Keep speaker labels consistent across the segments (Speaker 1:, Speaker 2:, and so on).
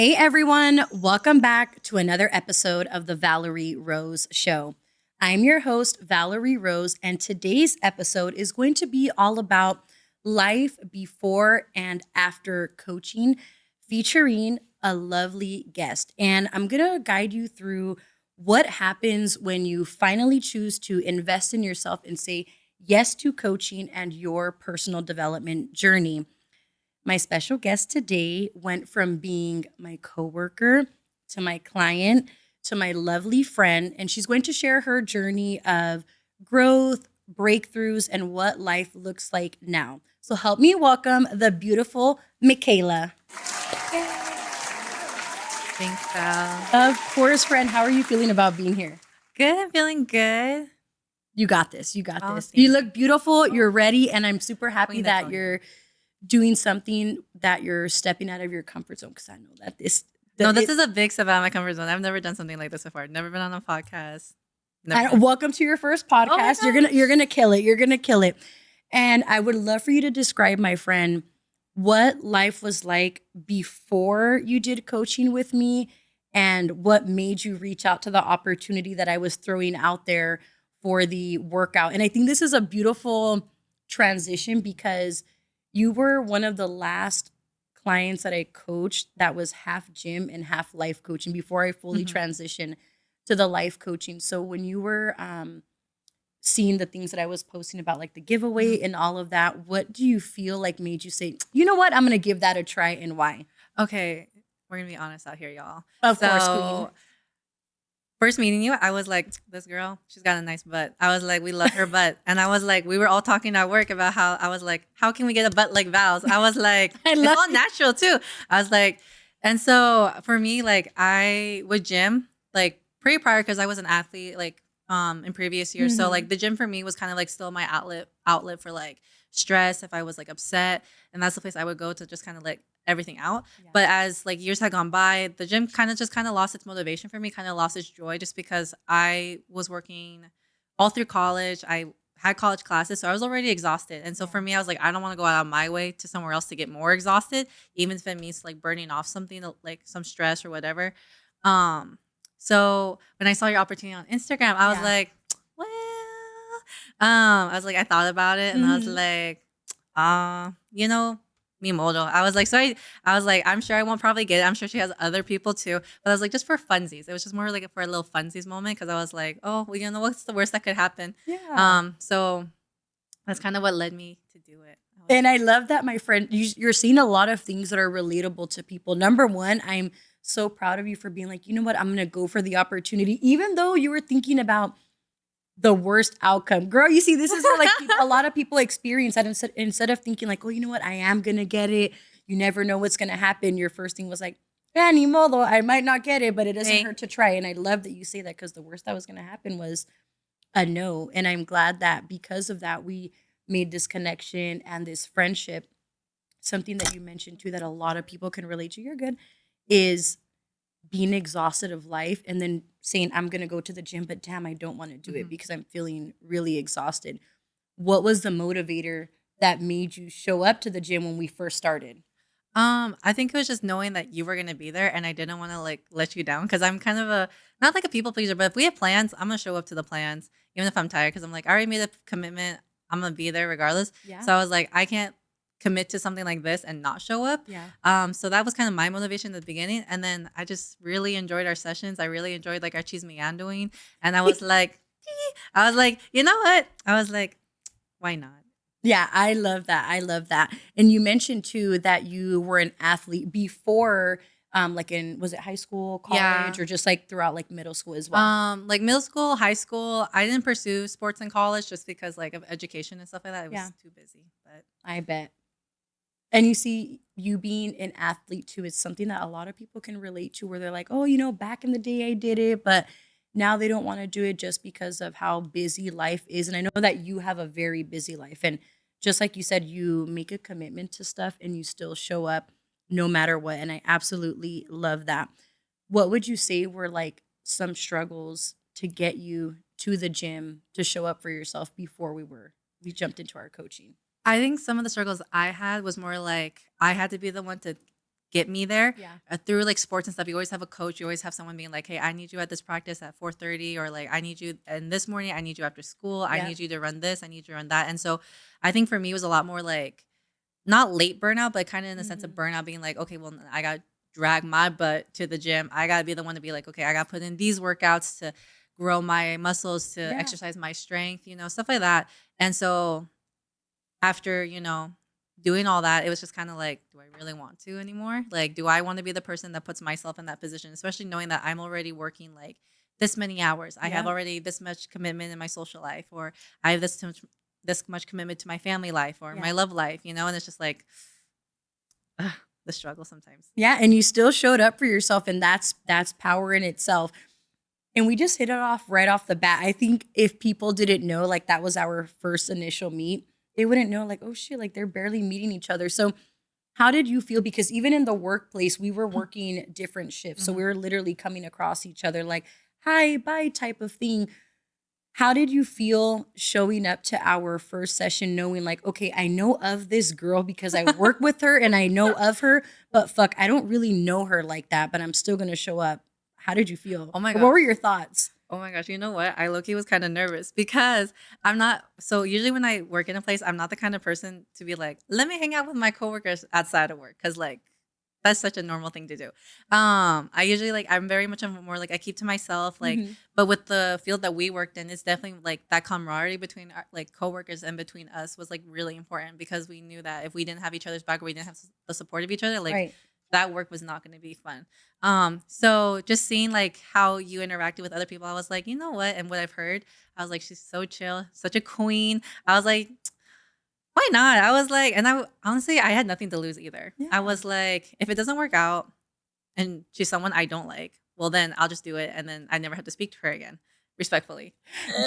Speaker 1: Hey everyone, welcome back to another episode of the Valaery Rose Show. I'm your host, Valaery Rose, and today's episode is going to be all about life before and after coaching, featuring a lovely guest. And I'm going to guide you through what happens when you finally choose to invest in yourself and say yes to coaching and your personal development journey. My special guest today went from being my coworker to my client to my lovely friend, and she's going to share her journey of growth, breakthroughs, and what life looks like now. So help me welcome the beautiful Michaila.
Speaker 2: Thanks, Val.
Speaker 1: Of course, friend. How are you feeling about being here?
Speaker 2: Good. I'm feeling good.
Speaker 1: You got this. You got
Speaker 2: Oh,
Speaker 1: this.
Speaker 2: thank
Speaker 1: You
Speaker 2: you.
Speaker 1: look beautiful. You're ready, and I'm super happy
Speaker 2: Queen
Speaker 1: that
Speaker 2: Nicole.
Speaker 1: you're doing something that you're stepping out of your comfort zone, because I know that this
Speaker 2: This is a big step out of my comfort zone. I've never done something like this before. Never been on a podcast. Never
Speaker 1: And
Speaker 2: done-
Speaker 1: welcome to your first podcast.
Speaker 2: Oh my
Speaker 1: You're
Speaker 2: gosh.
Speaker 1: gonna kill it. You're gonna kill it. And I would love for you to describe, my friend, what life was like before you did coaching with me and what made you reach out to the opportunity that I was throwing out there for the workout. And I think this is a beautiful transition because you were one of the last clients that I coached that was half gym and half life coaching before I fully
Speaker 2: Mhm.
Speaker 1: transitioned to the life coaching. So when you were seeing the things that I was posting about, like the giveaway and all of that, what do you feel like made you say, you know what, I'm going to give that a try, and why?
Speaker 2: Okay, we're gonna be honest out here, y'all.
Speaker 1: Of course, queen.
Speaker 2: First meeting you, I was like, this girl, she's got a nice butt. I was like, we love her butt. And I was like, we were all talking at work about how I was like, how can we get a butt like Val's? I was like,
Speaker 1: I
Speaker 2: it's
Speaker 1: love
Speaker 2: all
Speaker 1: it.
Speaker 2: natural too. I was like, and so for me, like I would gym like pretty prior because I was an athlete like in previous years. So
Speaker 1: Mhm.
Speaker 2: like the gym for me was kind of like still my outlet for like stress if I was like upset. And that's the place I would go to just kind of like everything out.
Speaker 1: Yeah.
Speaker 2: But as like years had gone by, the gym kind of lost its motivation for me, kind of lost its joy just because I was working all through college. I had college classes, so I was already exhausted. And so for me, I was like, I don't want to go out of my way to somewhere else to get more exhausted, even if it means like burning off something like some stress or whatever. So when I saw your opportunity on Instagram, I was
Speaker 1: Yeah.
Speaker 2: like, well, I was like, I thought about it and I was
Speaker 1: Mhm.
Speaker 2: like, mi modo. I was like, I was like, I'm sure I won't probably get it. I'm sure she has other people too. But I was like, just for funsies. It was just more like for a little funsies moment because I was like, oh, well, you know, what's the worst that could happen?
Speaker 1: Yeah.
Speaker 2: So that's kind of what led me to do it.
Speaker 1: And I love that, my friend. You're seeing a lot of things that are relatable to people. Number one, I'm so proud of you for being like, you know what, I'm going to go for the opportunity, even though you were thinking about the worst outcome. Girl, you see, this is what like a lot of people experience that instead of thinking like, oh, you know what, I am going to get it. You never know what's going to happen. Your first thing was like, yeah, ni modo, I might not get it, but it doesn't
Speaker 2: Hey.
Speaker 1: hurt to try. And I love that you say that because the worst that was going to happen was a no. And I'm glad that because of that, we made this connection and this friendship. Something that you mentioned too that a lot of people can relate to, you're good, is being exhausted of life and then saying, I'm going to go to the gym, but damn, I don't want to do it
Speaker 2: Mhm.
Speaker 1: because I'm feeling really exhausted. What was the motivator that made you show up to the gym when we first started?
Speaker 2: I think it was just knowing that you were gonna be there, and I didn't want to like let you down because I'm kind of a not like a people pleaser, but if we have plans, I'm gonna show up to the plans, even if I'm tired, because I'm like I already made a commitment. I'm gonna be there regardless.
Speaker 1: Yeah.
Speaker 2: So I was like, I can't commit to something like this and not show up.
Speaker 1: Yeah.
Speaker 2: So that was kind of my motivation at the beginning, and then I just really enjoyed our sessions. I really enjoyed like our chismeandoing, and I was like, you know what? I was like, why not?
Speaker 1: Yeah, I love that. I love that. And you mentioned too that you were an athlete before, like was it high school, college,
Speaker 2: Yeah.
Speaker 1: or just like throughout like middle school as well?
Speaker 2: Like middle school, high school, I didn't pursue sports in college just because like of education and stuff like that. It was
Speaker 1: Yeah.
Speaker 2: too busy. But
Speaker 1: I bet. And you see, you being an athlete too is something that a lot of people can relate to, where they're like, oh, you know, back in the day I did it, but now they don't want to do it just because of how busy life is. And I know that you have a very busy life. And just like you said, you make a commitment to stuff and you still show up no matter what. And I absolutely love that. What would you say were like some struggles to get you to the gym to show up for yourself before we jumped into our coaching?
Speaker 2: I think some of the struggles I had was more like I had to be the one to get me there.
Speaker 1: Yeah.
Speaker 2: Through like sports and stuff, you always have a coach. You always have someone being like, "Hey, I need you at this practice at 4:30," or like, "I need you and this morning. I need you after school. I
Speaker 1: Yeah.
Speaker 2: need you to run this. I need you to run that." And so, I think for me, it was a lot more like not late burnout, but kind of in the sense of burnout, being like, "Okay, well, I got to drag my butt to the gym. I got to be the one to be like, okay, I got to put in these workouts to grow my muscles, to
Speaker 1: Yeah.
Speaker 2: exercise my strength, stuff like that." And so after, doing all that, it was just kind of like, do I really want to anymore? Like, do I want to be the person that puts myself in that position, especially knowing that I'm already working like this many hours. I have
Speaker 1: Yeah.
Speaker 2: already this much commitment in my social life, or I have this much commitment to my family life or
Speaker 1: Yeah.
Speaker 2: my love life, and it's just like the struggle sometimes.
Speaker 1: Yeah, and you still showed up for yourself, and that's power in itself. And we just hit it off right off the bat. I think if people didn't know, like that was our first initial meet, they wouldn't know, like, oh shit, like they're barely meeting each other. So how did you feel? Because even in the workplace, we were working different shifts. So we were literally coming across each other like, hi, bye type of thing. How did you feel showing up to our first session knowing like, okay, I know of this girl because I work with her and I know of her, but fuck, I don't really know her like that, but I'm still going to show up. How did you feel?
Speaker 2: Oh my
Speaker 1: What
Speaker 2: gosh.
Speaker 1: were your thoughts?
Speaker 2: Oh my gosh, you know what? I low-key was kind of nervous because I'm not, so usually when I work in a place, I'm not the kind of person to be like, let me hang out with my coworkers outside of work. Cause like, that's such a normal thing to do. I usually like, I'm very much more like, I keep to myself, like,
Speaker 1: Mhm.
Speaker 2: but with the field that we worked in, it's definitely like that camaraderie between our, like coworkers and between us was like really important, because we knew that if we didn't have each other's back, or we didn't have the support of each other, like
Speaker 1: Right.
Speaker 2: that work was not going to be fun. So just seeing like how you interacted with other people, I was like, you know what? And what I've heard, I was like, she's so chill, such a queen. I was like, why not? I was like, and I honestly, I had nothing to lose either.
Speaker 1: Yeah.
Speaker 2: I was like, if it doesn't work out and she's someone I don't like, well, then I'll just do it. And then I never have to speak to her again, respectfully.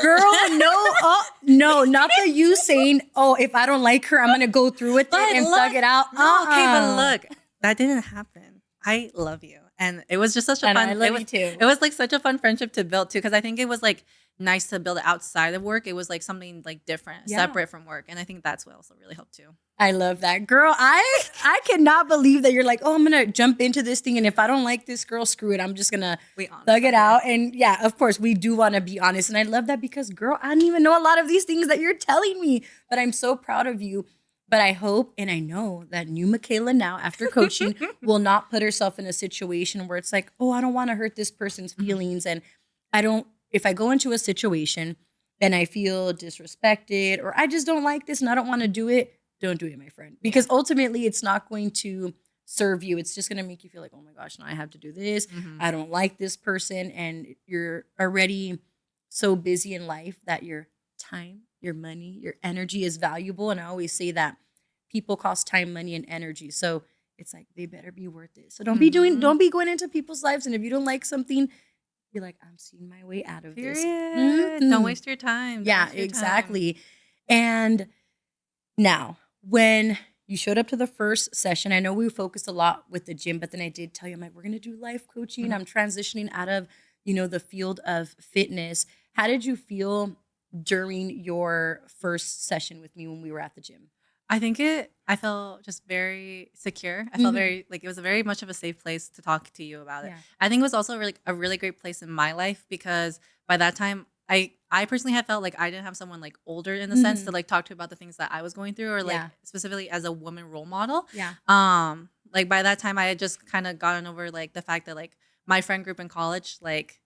Speaker 1: Girl, no, oh, no, not the you saying, oh, if I don't like her, I'm going to go through with
Speaker 2: But
Speaker 1: it and
Speaker 2: look,
Speaker 1: thug it out.
Speaker 2: No, okay, but look, that didn't happen. I love you. And it was just such a
Speaker 1: And
Speaker 2: fun,
Speaker 1: I love you too.
Speaker 2: it was like such a fun friendship to build too. Cause I think it was like nice to build it outside of work. It was like something like different,
Speaker 1: Yeah.
Speaker 2: separate from work. And I think that's what also really helped too.
Speaker 1: I love that. Girl, I cannot believe that you're like, oh, I'm going to jump into this thing. And if I don't like this girl, screw it. I'm just going to thug it out. And yeah, of course, we do want to be honest. And I love that because, girl, I don't even know a lot of these things that you're telling me. But I'm so proud of you. But I hope and I know that new Michaila now, after coaching, will not put herself in a situation where it's like, oh, I don't want to hurt this person's feelings. And if I go into a situation and I feel disrespected or I just don't like this and I don't want to do it, don't do it, my friend. Because ultimately it's not going to serve you. It's just going to make you feel like, oh my gosh, now I have to do this. I don't like this person. And you're already so busy in life that your time, your money, your energy is valuable. And I always say that people cost time, money, and energy. So it's like, they better be worth it. So don't be going into people's lives. And if you don't like something, be like, I'm seeing my way out of this.
Speaker 2: Don't waste your time.
Speaker 1: Yeah, exactly. And now, when you showed up to the first session, I know we focused a lot with the gym, but then I did tell you, I'm like, we're going to do life coaching. I'm transitioning out of, the field of fitness. How did you feel during your first session with me when we were at the gym?
Speaker 2: I felt just very secure. I felt very, like, it was a very much of a safe place to talk to you about it.
Speaker 1: Yeah.
Speaker 2: I think it was also really a really great place in my life, because by that time, I personally had felt like I didn't have someone like older in the sense to like talk to about the things that I was going through, or like specifically as a woman role model.
Speaker 1: Yeah.
Speaker 2: Like by that time I had just kind of gotten over like the fact that like my friend group in college like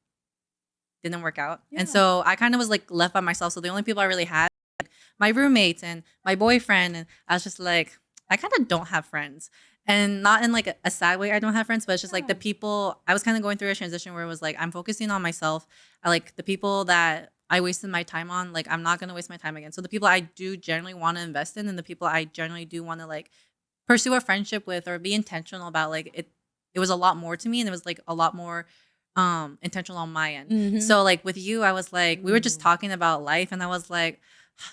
Speaker 2: didn't work out.
Speaker 1: Yeah.
Speaker 2: And so I kind of was like left by myself. So the only people I really had, like, my roommates and my boyfriend, and I was just like, I kind of don't have friends. And not in like a sad way I don't have friends, but it's just like the people, I was kind of going through a transition where it was like, I'm focusing on myself. I like the people that I wasted my time on, like I'm not going to waste my time again. So the people I do generally want to invest in, and the people I generally do want to like pursue a friendship with or be intentional about, like it was a lot more to me, and it was like a lot more intentional on my end. So like with you, I was like, we were just talking about life, and I was like,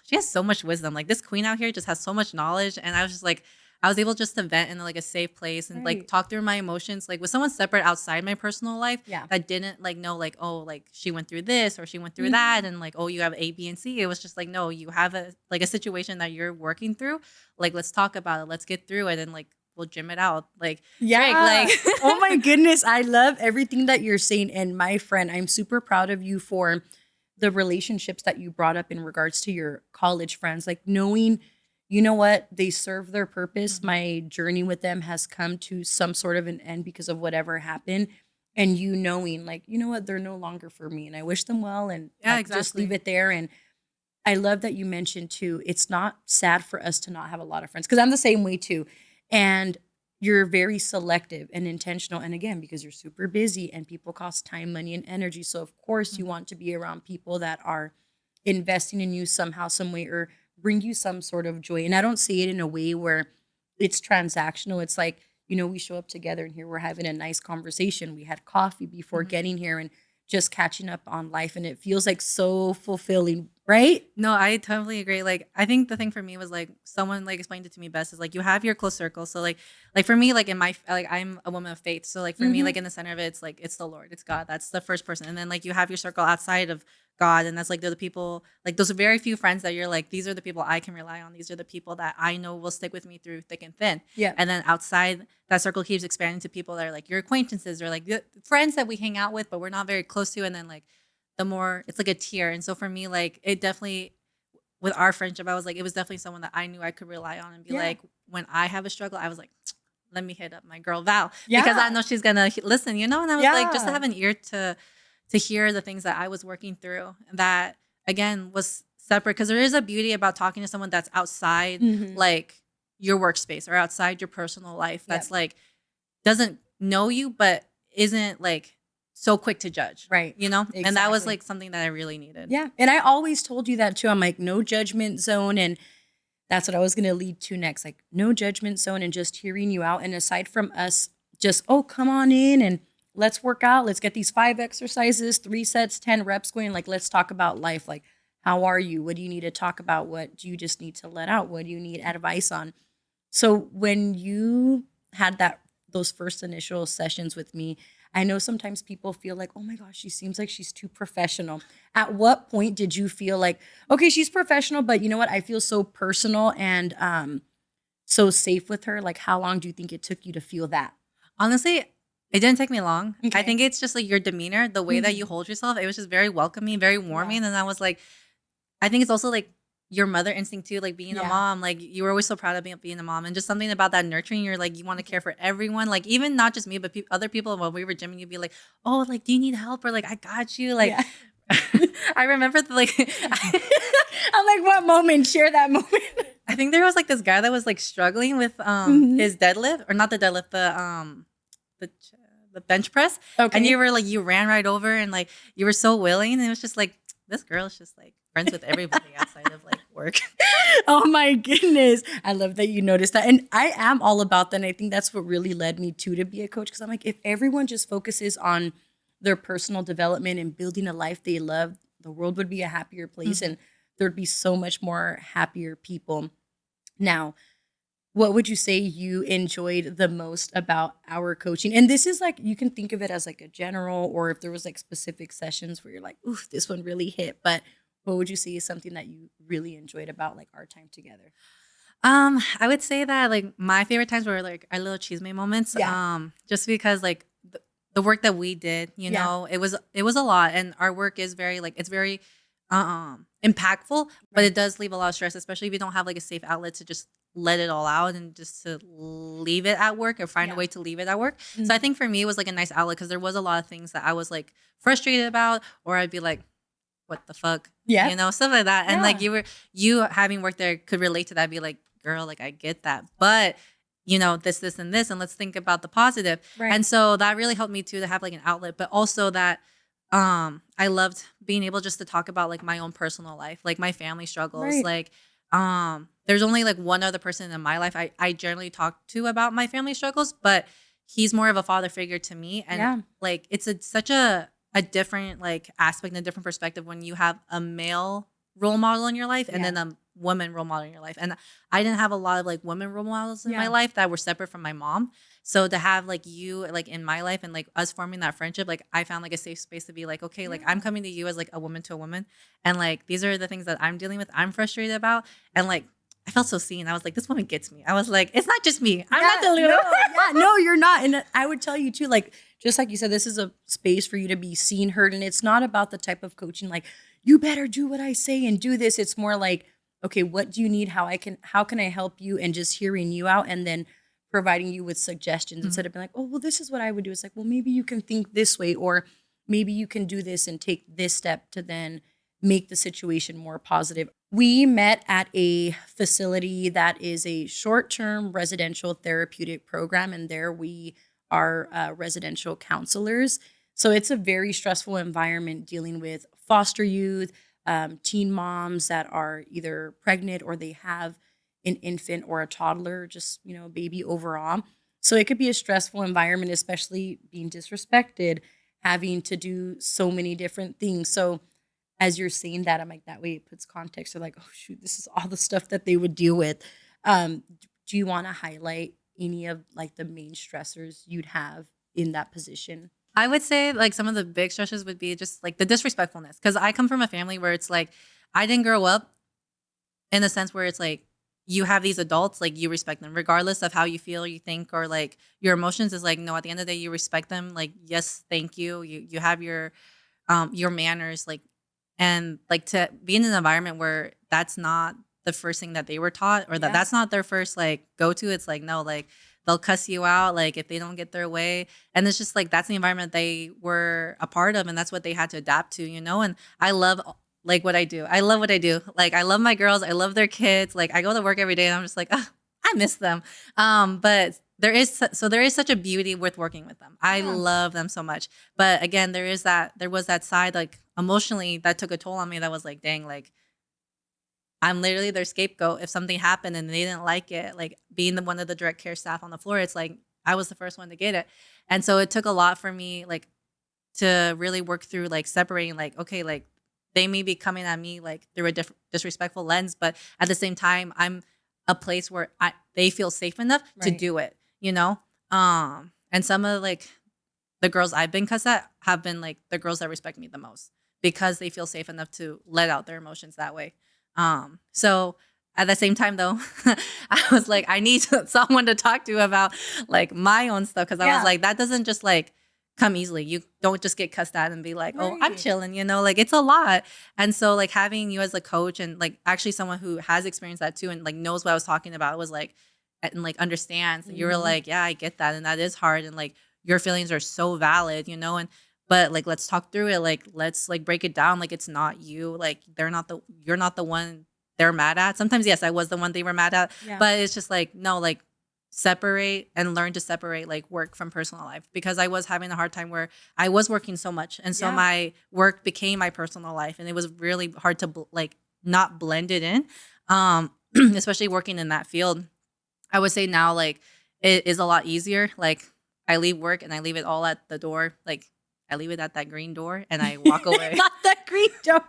Speaker 2: she has so much wisdom. Like this queen out here just has so much knowledge. And I was just like, I was able just to vent in like a safe place and like talk through my emotions, like with someone separate outside my personal life that didn't like know like, oh, like she went through this or she went through that, and like, oh, you have A, B, and C. It was just like, no, you have a situation that you're working through. Like, let's talk about it. Let's get through it. And like, we'll gym it out. Like,
Speaker 1: Yeah.
Speaker 2: Drake, like,
Speaker 1: Oh my goodness. I love everything that you're saying. And my friend, I'm super proud of you for the relationships that you brought up in regards to your college friends. Like knowing, you know what, they serve their purpose.
Speaker 2: Mhm.
Speaker 1: My journey with them has come to some sort of an end because of whatever happened. And you knowing, like, you know what, they're no longer for me. And I wish them well and
Speaker 2: Yeah,
Speaker 1: like just leave
Speaker 2: exactly.
Speaker 1: it there. And I love that you mentioned too, it's not sad for us to not have a lot of friends because I'm the same way too. And you're very selective and intentional. And again, because you're super busy and people cost time, money, and energy. So, of course, you
Speaker 2: Mhm.
Speaker 1: want to be around people that are investing in you somehow, some way, or bring you some sort of joy. And I don't see it in a way where it's transactional. It's like, you know, we show up together and here we're having a nice conversation. We had coffee before
Speaker 2: Mhm.
Speaker 1: getting here and just catching up on life. And it feels like so fulfilling, right?
Speaker 2: No, I totally agree. Like, I think the thing for me was like someone like explained it to me best is like you have your close circle. So like for me, like in my like I'm a woman of faith. So like for me,
Speaker 1: Mm-hmm.
Speaker 2: like in the center of it, it's like it's the Lord, it's God. That's the first person. And then like you have your circle outside of God, and that's like they're the people like those are very few friends that you're like these are the people I can rely on. These are the people that I know will stick with me through thick and thin.
Speaker 1: Yeah.
Speaker 2: And then outside that circle keeps expanding to people that are like your acquaintances or like the friends that we hang out with, but we're not very close to. And then like the more it's like a tier. And so for me, like it definitely with our friendship, I was like, it was definitely someone that I knew I could rely on and be
Speaker 1: Yeah.
Speaker 2: like, when I have a struggle, I was like, let me hit up my girl Val because I
Speaker 1: Yeah.
Speaker 2: know she's gonna listen, you know. And I was like, just to
Speaker 1: Yeah.
Speaker 2: have an ear to hear the things that I was working through, that again was separate because there is a beauty about talking to someone that's outside
Speaker 1: Mm-hmm.
Speaker 2: like your workspace or outside your personal life.
Speaker 1: Yeah.
Speaker 2: That's like doesn't know you, but isn't like so quick to judge,
Speaker 1: Right.
Speaker 2: you know. And that was
Speaker 1: Exactly.
Speaker 2: like something that I really needed.
Speaker 1: Yeah. And I always told you that too. I'm like, no judgment zone. And that's what I was going to lead to next. Like, no judgment zone and just hearing you out. And aside from us, just, oh, come on in and let's work out. Let's get these 5 exercises, 3 sets, 10 reps going. Like, let's talk about life. Like, how are you? What do you need to talk about? What do you just need to let out? What do you need advice on? So when you had those first initial sessions with me, I know sometimes people feel like, "Oh my gosh, she seems like she's too professional." At what point did you feel like, "Okay, she's professional, but you know what? I feel so personal and so safe with her." Like how long do you think it took you to feel that?
Speaker 2: Honestly, it didn't take me long. I
Speaker 1: Okay.
Speaker 2: think it's just like your demeanor, the way that
Speaker 1: Mhm.
Speaker 2: you hold yourself. It was just very welcoming, very
Speaker 1: Yeah.
Speaker 2: warming. And I was like, I think it's also like your mother instinct too, like being a
Speaker 1: Yeah.
Speaker 2: mom. Like you were always so proud of being a mom, and just something about that nurturing. You're like you want to care for everyone, like even not just me, but other people. When we were gymming, you'd be like, "Oh, like do you need help?" Or like, "I got you." Like
Speaker 1: Yeah.
Speaker 2: I remember like
Speaker 1: I'm like, what moment? Share that moment.
Speaker 2: I think there was like this guy that was like struggling with
Speaker 1: Mhm.
Speaker 2: his deadlift or not the deadlift, the ch- the bench press. And
Speaker 1: Okay.
Speaker 2: you were like you ran right over and like you were so willing and it was just like this girl is just like friends with everybody outside of like work.
Speaker 1: Oh my goodness. I love that you noticed that. And I am all about that. And I think that's what really led me to be a coach. Cause I'm like, if everyone just focuses on their personal development and building a life they love, the world would be a happier place
Speaker 2: Mhm.
Speaker 1: and there'd be so much more happier people. Now, what would you say you enjoyed the most about our coaching? And this is like, you can think of it as like a general, or if there was like specific sessions where you're like, oof, this one really hit. But what would you say is something that you really enjoyed about like our time together?
Speaker 2: I would say that like my favorite times were like our little cheese moments.
Speaker 1: Yeah.
Speaker 2: Just because like the work that we did, you
Speaker 1: Yeah.
Speaker 2: know, it was a lot, and our work is very like it's very impactful, but
Speaker 1: Right.
Speaker 2: it does leave a lot of stress, especially if you don't have like a safe outlet to just let it all out and just to leave it at work or find a
Speaker 1: Yeah.
Speaker 2: way to leave it at work. So I
Speaker 1: Mhm.
Speaker 2: think for me it was like a nice outlet because there was a lot of things that I was like frustrated about, or I'd be like, what the fuck,
Speaker 1: Yeah.
Speaker 2: you know, stuff like that. And like
Speaker 1: Yeah.
Speaker 2: you having worked there could relate to that, be like, girl, like I get that, but you know, this and this, and let's think about the positive.
Speaker 1: Right.
Speaker 2: And so that really helped me too to have like an outlet, but also that I loved being able just to talk about like my own personal life, like my family struggles.
Speaker 1: Right.
Speaker 2: Like there's only like one other person in my life I generally talk to about my family struggles, but he's more of a father figure to me. And
Speaker 1: Yeah.
Speaker 2: like it's such a different like aspect and a different perspective when you have a male role model in your life and
Speaker 1: Yeah.
Speaker 2: then a woman role model in your life. And I didn't have a lot of like women role models in my
Speaker 1: Yeah.
Speaker 2: life that were separate from my mom. So to have like you like in my life and like us forming that friendship, like I found like a safe space to be like, okay, like I'm
Speaker 1: Yeah.
Speaker 2: coming to you as like a woman to a woman. And like these are the things that I'm dealing with, I'm frustrated about. And like I felt so seen. I was like, this woman gets me. I was like, it's not just me. I'm
Speaker 1: Yeah,
Speaker 2: not the little.
Speaker 1: no, yeah, no, you're not. And I would tell you too, like, just like you said, this is a space for you to be seen, heard. And it's not about the type of coaching, like, you better do what I say and do this. It's more like, okay, what do you need? How can I help you? And just hearing you out and then providing you with suggestions
Speaker 2: Mhm.
Speaker 1: instead of being like, oh, well, this is what I would do. It's like, well, maybe you can think this way, or maybe you can do this and take this step to then make the situation more positive. We met at a facility that is a short term residential therapeutic program, and there we are residential counselors. So it's a very stressful environment dealing with foster youth, teen moms that are either pregnant or they have an infant or a toddler, just, baby overall. So it could be a stressful environment, especially being disrespected, having to do so many different things. So as you're saying that, I'm like, that way it puts context. They're like, oh shoot, this is all the stuff that they would deal with. Do you want to highlight any of like the main stressors you'd have in that position?
Speaker 2: I would say like some of the big stresses would be just like the disrespectfulness. Cause I come from a family where it's like, I didn't grow up in the sense where it's like, you have these adults, like you respect them, regardless of how you feel, you think, or like your emotions is like, no, at the end of the day, you respect them. Like, yes, thank you. You have your manners, like, and like to be in an environment where that's not the first thing that they were taught, or that
Speaker 1: Yeah.
Speaker 2: that's not their first like go to. It's like, no, like they'll cuss you out like if they don't get their way, and it's just like that's the environment they were a part of, and that's what they had to adapt to, and I love like what I do. I love what I do. Like I love my girls, I love their kids. Like I go to work every day and I'm just like, "Ugh, I miss them." But there is such a beauty with working with them. I
Speaker 1: Yeah.
Speaker 2: love them so much. But again, there was that side like emotionally that took a toll on me, that was like, dang, like I'm literally their scapegoat if something happened and they didn't like it. Like being the one of the direct care staff on the floor, it's like I was the first one to get it. And so it took a lot for me like to really work through like separating, like, okay, like they may be coming at me like through a disrespectful lens, but at the same time I'm a place where they feel safe enough to
Speaker 1: Right.
Speaker 2: do it, and some of like the girls I've been cussed at have been like the girls that respect me the most, because they feel safe enough to let out their emotions that way. So at the same time though, I was like, I need someone to talk to about like my own stuff. Cause I was
Speaker 1: Yeah.
Speaker 2: like, that doesn't just like come easily. You don't just get cussed at and be like, oh, I'm
Speaker 1: Right.
Speaker 2: chilling, like it's a lot. And so like having you as a coach and like actually someone who has experienced that too and like knows what I was talking about was like, and like understands. You were
Speaker 1: Mhm.
Speaker 2: like, yeah, I get that. And that is hard. And like your feelings are so valid, and but like let's talk through it. Like let's like break it down. Like it's not you. Like you're not the one they're mad at. Sometimes yes, I was the one they were mad at.
Speaker 1: Yeah.
Speaker 2: But it's just like, no, like separate and learn to separate like work from personal life, because I was having a hard time where I was working so much, and so
Speaker 1: Yeah.
Speaker 2: my work became my personal life, and it was really hard to like not blend it in, especially working in that field. I would say now like it is a lot easier. Like I leave work and I leave it all at the door. Like I leave it at that green door and I walk away.
Speaker 1: Not that green door.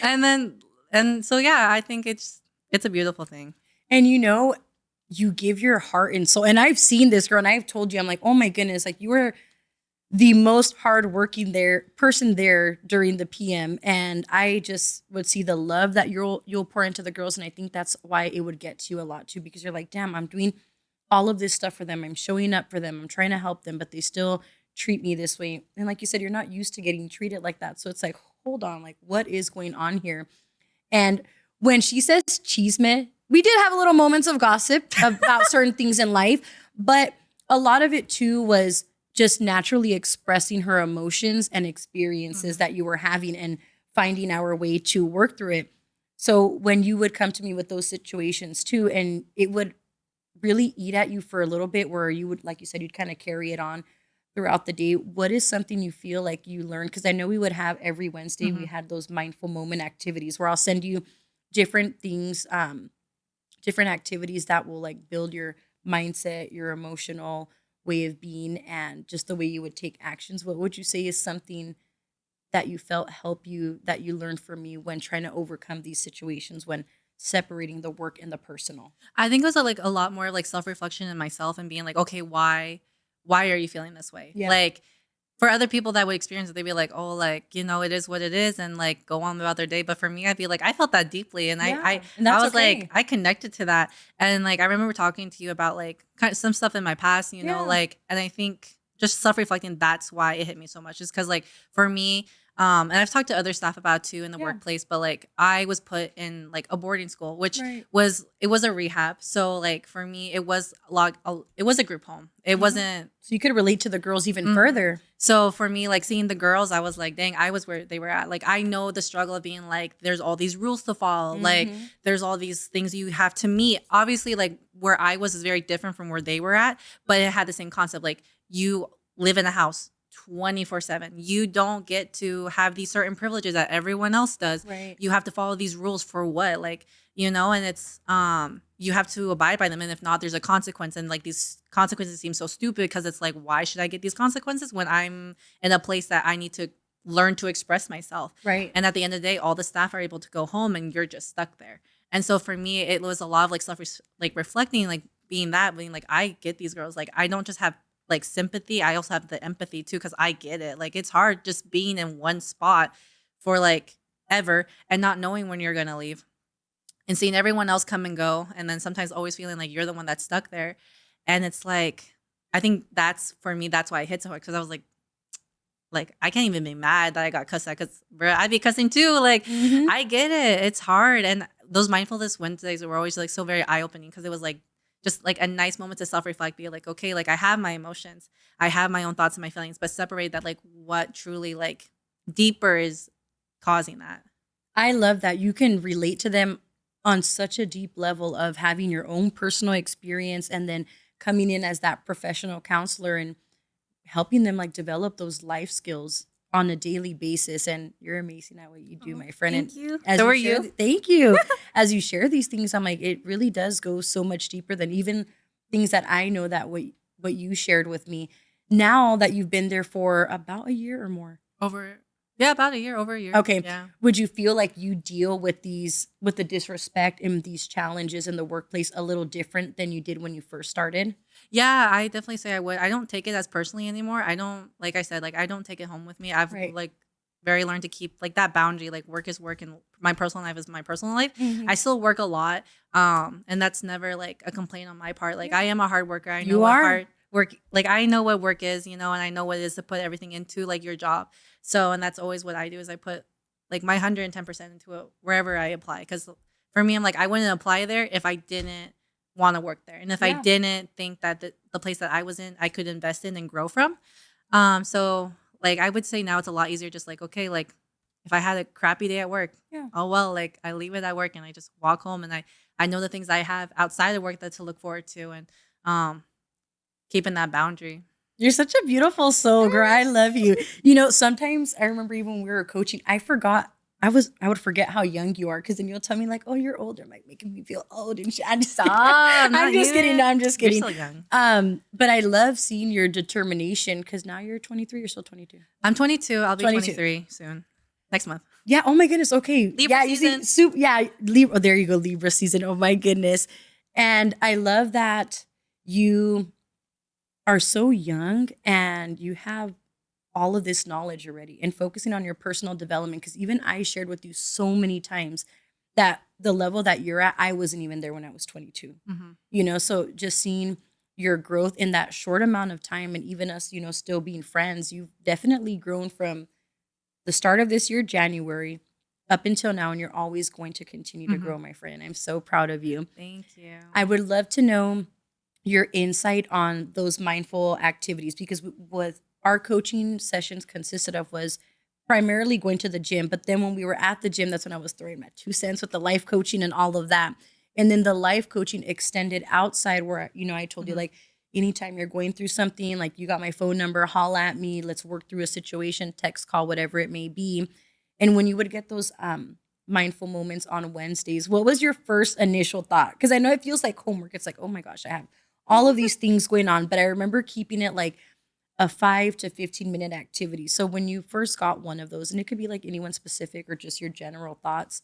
Speaker 2: and then and so yeah, I think it's a beautiful thing.
Speaker 1: And you give your heart and soul. And I've seen this girl, and I've told you, I'm like, oh my goodness, like you were the most hardworking person there during the PM. And I just would see the love that you'll pour into the girls. And I think that's why it would get to you a lot too, because you're like, damn, I'm doing all of this stuff for them. I'm showing up for them. I'm trying to help them, but they still treat me this way. And like you said, you're not used to getting treated like that. So it's like, hold on, like what is going on here? And when she says cheesemate, we did have a little moments of gossip about certain things in life, but a lot of it too was just naturally expressing her emotions and experiences that you were having and finding our way to work through it. So when you would come to me with those situations too, and it would really eat at you for a little bit, where you would, like you said, you'd kind of carry it on throughout the day. What is something you feel like you learned? Because I know we would have every Wednesday, we
Speaker 2: Mhm.
Speaker 1: had those mindful moment activities where I'll send you different things, different activities that will like build your mindset, your emotional way of being, and just the way you would take actions. What would you say is something that you felt help you, that you learned from me when trying to overcome these situations, when separating the work and the personal?
Speaker 2: I think it was like a lot more like self reflection in myself and being like, okay, why are you feeling this way?
Speaker 1: Yeah.
Speaker 2: Like for other people that would experience it, they'd be like, oh, like, it is what it is, and like go on about their day. But for me, I'd be like, I felt that deeply, and
Speaker 1: Yeah,
Speaker 2: I
Speaker 1: and
Speaker 2: I
Speaker 1: that's
Speaker 2: was like,
Speaker 1: okay.
Speaker 2: I connected to that. And like I remember talking to you about like kind of some stuff in my past,
Speaker 1: Yeah.
Speaker 2: like, and I think just self-reflecting, that's why it hit me so much. Just because like for me, and I've talked to other staff about too in the
Speaker 1: Yeah.
Speaker 2: workplace, but like I was put in like a boarding school, which
Speaker 1: Right.
Speaker 2: was a rehab. So like for me, it was it was a group home. It
Speaker 1: Mhm.
Speaker 2: wasn't.
Speaker 1: So you could relate to the girls even
Speaker 2: Mhm.
Speaker 1: further.
Speaker 2: So for me, like seeing the girls, I was like, dang, I was where they were at. Like I know the struggle of being like, there's all these rules to follow. Like
Speaker 1: Mhm.
Speaker 2: there's all these things you have to meet. Obviously, like where I was is very different from where they were at, but it had the same concept. Like you live in a house 24/7. You don't get to have these certain privileges that everyone else does.
Speaker 1: Right.
Speaker 2: You have to follow these rules for what? Like, and it's you have to abide by them, and if not, there's a consequence. And like these consequences seem so stupid because it's like, why should I get these consequences when I'm in a place that I need to learn to express myself?
Speaker 1: Right.
Speaker 2: And at the end of the day, all the staff are able to go home and you're just stuck there. And so for me, it was a lot of like self like reflecting, like being like, I get these girls. Like I don't just have like sympathy, I also have the empathy too, because I get it. Like it's hard just being in one spot for like ever and not knowing when you're gonna leave and seeing everyone else come and go, and then sometimes always feeling like you're the one that's stuck there. And it's like, I think that's for me, that's why it hit so hard, because I was like I can't even be mad that I got cussed at, because I'd be cussing too. Like
Speaker 1: Mhm.
Speaker 2: I get it, it's hard. And those mindfulness Wednesdays were always like so very eye opening, because it was like just like a nice moment to self reflect, be like, okay, like I have my emotions, I have my own thoughts and my feelings, but separate that, like what truly like deeper is causing that.
Speaker 1: I love that you can relate to them on such a deep level of having your own personal experience and then coming in as that professional counselor and helping them like develop those life skills on a daily basis. And you're amazing at what you do,
Speaker 2: Oh,
Speaker 1: my friend. And
Speaker 2: thank you.
Speaker 1: as
Speaker 2: So
Speaker 1: you
Speaker 2: are
Speaker 1: share,
Speaker 2: you.
Speaker 1: thank you. As you share these things, I'm like, it really does go so much deeper than even things that I know that what you shared with me. Now that you've been there for about a year or more.
Speaker 2: Over, yeah, about a year, over a year.
Speaker 1: Okay.
Speaker 2: Yeah.
Speaker 1: Would you feel like you deal with the disrespect and these challenges in the workplace a little different than you did when you first started?
Speaker 2: Yeah, I definitely say I would. I don't take it as personally anymore. I don't, like I said, like I don't take it home with me. I've
Speaker 1: Right.
Speaker 2: like very learned to keep like that boundary. Like work is work and my personal life is my personal life.
Speaker 1: Mhm.
Speaker 2: I still work a lot. And that's never like a complaint on my part. Like
Speaker 1: Yeah.
Speaker 2: I am a hard worker. I know
Speaker 1: You
Speaker 2: what
Speaker 1: are.
Speaker 2: hard work, like I know what work is, and I know what it is to put everything into like your job. So, and that's always what I do, is I put like my 110% into it wherever I apply. Cause for me, I'm like, I wouldn't apply there if I didn't want to work there. And if I
Speaker 1: Yeah.
Speaker 2: didn't think that the place that I was in, I could invest in and grow from. So like I would say now it's a lot easier, just like, okay, like if I had a crappy day at work,
Speaker 1: Yeah.
Speaker 2: oh well, like I leave it at work and I just walk home, and I know the things I have outside of work that to look forward to, and um keeping that boundary.
Speaker 1: You're such a beautiful soul, girl. I love you. Sometimes I remember even when we were coaching, I would forget how young you are because then you'll tell me like, "Oh, you're older," like making me feel old and shit.
Speaker 2: Stop.
Speaker 1: I'm
Speaker 2: Not
Speaker 1: just kidding. No,
Speaker 2: even.
Speaker 1: I'm just
Speaker 2: You're
Speaker 1: kidding.
Speaker 2: still young.
Speaker 1: But I love seeing your determination because now you're 23. You're still 22.
Speaker 2: I'm 22. I'll be
Speaker 1: 22.
Speaker 2: 23 soon. Next month.
Speaker 1: Yeah. Oh my goodness. Okay.
Speaker 2: Libra
Speaker 1: Yeah. You
Speaker 2: season.
Speaker 1: see, soup. Yeah. Libra. Oh, there you go. Libra season. Oh my goodness. And I love that you are so young and you have all of this knowledge already and focusing on your personal development. Because even I shared with you so many times that the level that you're at, I wasn't even there when I was 22.
Speaker 2: Mm-hmm.
Speaker 1: So just seeing your growth in that short amount of time and even us, still being friends, you've definitely grown from the start of this year, January, up until now. And you're always going to continue to
Speaker 2: Mm-hmm.
Speaker 1: grow, my friend. I'm so proud of you.
Speaker 2: Thank you.
Speaker 1: I would love to know your insight on those mindful activities because what our coaching sessions consisted of was primarily going to the gym. But then when we were at the gym, that's when I was throwing my 2 cents with the life coaching and all of that. And then the life coaching extended outside where, I told you
Speaker 2: Mhm.
Speaker 1: like, anytime you're going through something, like you got my phone number, holla at me, let's work through a situation, text, call, whatever it may be. And when you would get those mindful moments on Wednesdays, what was your first initial thought? Because I know it feels like homework. It's like, oh my gosh, I have all of these things going on. But I remember keeping it like a 5 to 15-minute activity. So when you first got one of those, and it could be like anyone specific or just your general thoughts,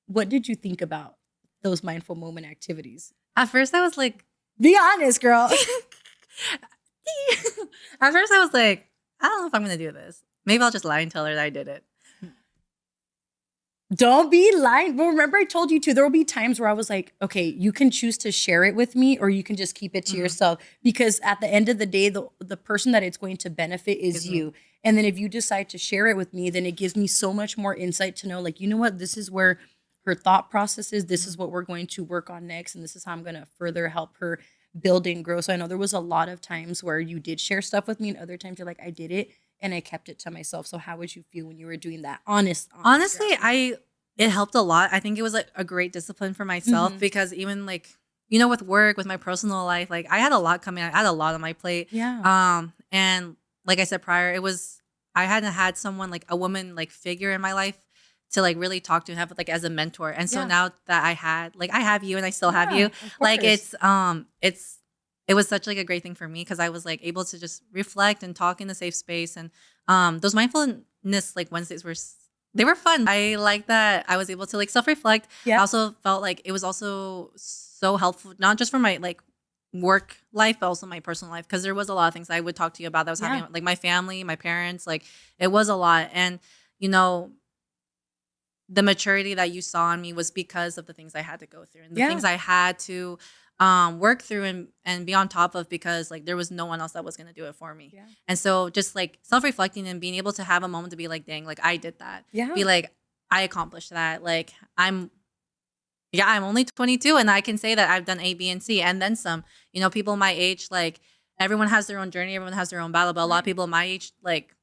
Speaker 1: what did you think about those mindful moment activities?
Speaker 2: At first, I was like,
Speaker 1: Be honest, girl.
Speaker 2: at first, I was like, I don't know if I'm going to do this. Maybe I'll just lie and tell her that I did it.
Speaker 1: Don't be lying. Well, remember I told you too, there will be times where I was like, okay, you can choose to share it with me or you can just keep it to yourself. Because at the end of the day, the person that it's going to benefit is you.
Speaker 2: Me.
Speaker 1: And then if you decide to share it with me, then it gives me so much more insight to know, like, you know what, this is where her thought process is. This is what we're going to work on next. And this is how I'm going to further help her build and grow. So I know there was a lot of times where you did share stuff with me and other times you're like, I did it and I kept it to myself. So how would you feel when you were doing that?
Speaker 2: Honestly, it helped a lot. I think it was like a great discipline for myself because even like, with work, with my personal life, like I had a lot coming. I had a lot on my plate.
Speaker 1: Yeah.
Speaker 2: And like I said prior, I hadn't had someone like a woman like figure in my life to like really talk to and have like as a mentor. And so now that I have you and I still have you, like it was such like a great thing for me because I was like able to just reflect and talk in a safe space. And those mindfulness like Wednesdays they were fun. I like that I was able to like self-reflect. I also felt like it was also so helpful, not just for my like work life, but also my personal life. Cause there was a lot of things I would talk to you about that was happening, like my family, my parents, like it was a lot. And, the maturity that you saw in me was because of the things I had to go through and the things I had to work through and be on top of because like there was no one else that was going to do it for me. Yeah. And so just like self-reflecting and being able to have a moment to be like, dang, like I did that. Yeah. Be like, I accomplished that. Like I'm only 22 and I can say that I've done A, B, and C and then some. People my age, like everyone has their own journey, everyone has their own battle, but a lot of people my age like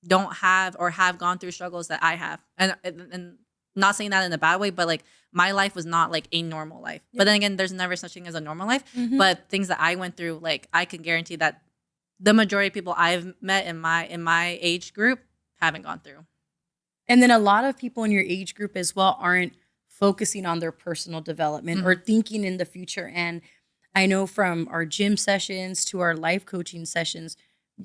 Speaker 2: don't have or have gone through struggles that I have. And not saying that in a bad way, but like my life was not like a normal life. Yeah. But then again, there's never such thing as a normal life. But things that I went through, like I can guarantee that the majority of people I've met in my age group haven't gone through.
Speaker 1: And then a lot of people in your age group as well aren't focusing on their personal development or thinking in the future. And I know from our gym sessions to our life coaching sessions,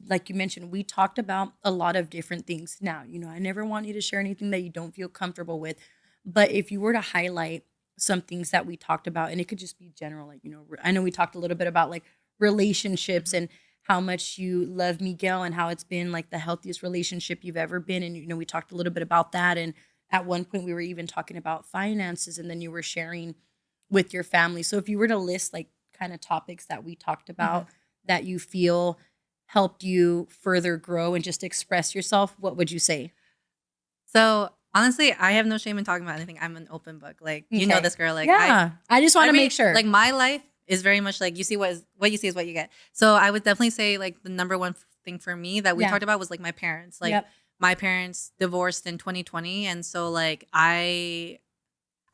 Speaker 1: like you mentioned, we talked about a lot of different things. Now, I never want you to share anything that you don't feel comfortable with. But if you were to highlight some things that we talked about, and it could just be general, like, I know we talked a little bit about like relationships and how much you love Miguel and how it's been like the healthiest relationship you've ever been. And, we talked a little bit about that. And at one point we were even talking about finances and then you were sharing with your family. So if you were to list like kind of topics that we talked about that you feel helped you further grow and just express yourself, what would you say?
Speaker 2: So honestly, I have no shame in talking about anything. I'm an open book. Like, you know this girl. Like,
Speaker 1: I just want to make sure.
Speaker 2: Like my life is very much like what you see is what you get. So I would definitely say like the number one thing for me that we talked about was like my parents. Like my parents divorced in 2020. And so like I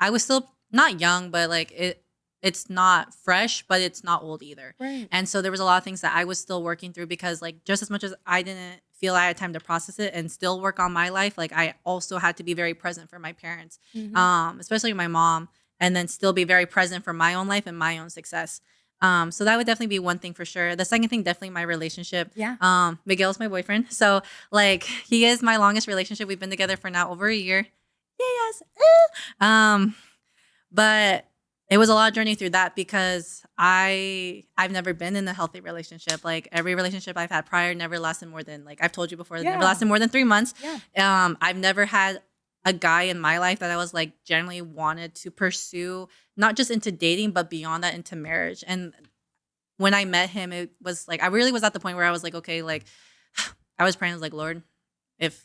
Speaker 2: was still not young, but like it's not fresh, but it's not old either. Right. And so there was a lot of things that I was still working through because like just as much as I didn't feel I had time to process it and still work on my life, like I also had to be very present for my parents, especially my mom, and then still be very present for my own life and my own success. So that would definitely be one thing for sure. The second thing, definitely my relationship. Yeah. Miguel's my boyfriend. So like he is my longest relationship. We've been together for now over a year. Yes. But it was a lot of journey through that because I've never been in a healthy relationship. Like every relationship I've had prior never lasted more than, like I've told you before, never lasted more than 3 months. Yeah. I've never had a guy in my life that I was like generally wanted to pursue, not just into dating, but beyond that into marriage. And when I met him, it was like, I really was at the point where I was like, okay, like I was praying, I was like, Lord, if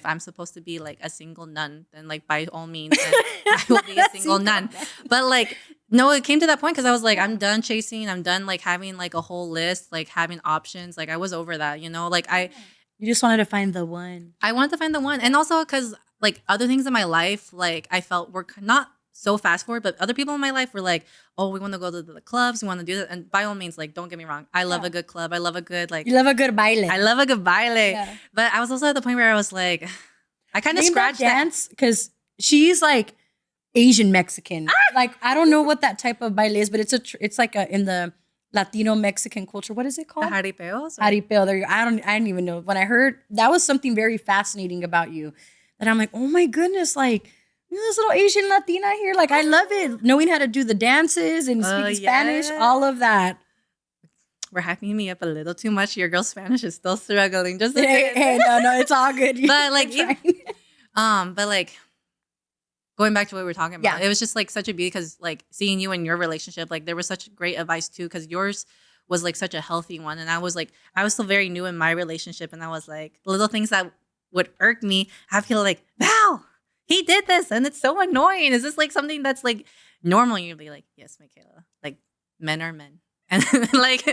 Speaker 2: I'm supposed to be like a single nun, then like by all means, I will be a single nun. But like, no, it came to that point because I was like, I'm done chasing. I'm done like having like a whole list, like having options. Like I was over that, like
Speaker 1: you just wanted to find the one.
Speaker 2: I wanted to find the one. And also because like other things in my life, like I felt were not so fast forward, but other people in my life were like, oh, we want to go to the clubs. We want to do that. And by all means, like, don't get me wrong. I love a good club. I love a good, like.
Speaker 1: You love a good baile.
Speaker 2: I love a good baile. Yeah. But I was also at the point where I was like, I kind of scratched that.
Speaker 1: Dance because she's like Asian Mexican. Like, I don't know what that type of baile is, but it's like in the Latino Mexican culture. What is it called?
Speaker 2: The jaripeos?
Speaker 1: Jaripeo. There you go. I didn't even know. When I heard, that was something very fascinating about you. That I'm like, oh my goodness, like, this little Asian Latina here. Like, I love it. Knowing how to do the dances and speaking Spanish, all of that.
Speaker 2: we're hyping me up a little too much. Your girl's Spanish is still struggling. Just
Speaker 1: Hey, no, it's all good.
Speaker 2: But like, but like going back to what we were talking about, it was just like such a beauty because like seeing you in your relationship, like there was such great advice too because yours was like such a healthy one, and I was still very new in my relationship, and I was like little things that would irk me. I feel like, Val, he did this, and it's so annoying. Is this like something that's like normal? And you'd be like, yes, Michaila, like men are men, and like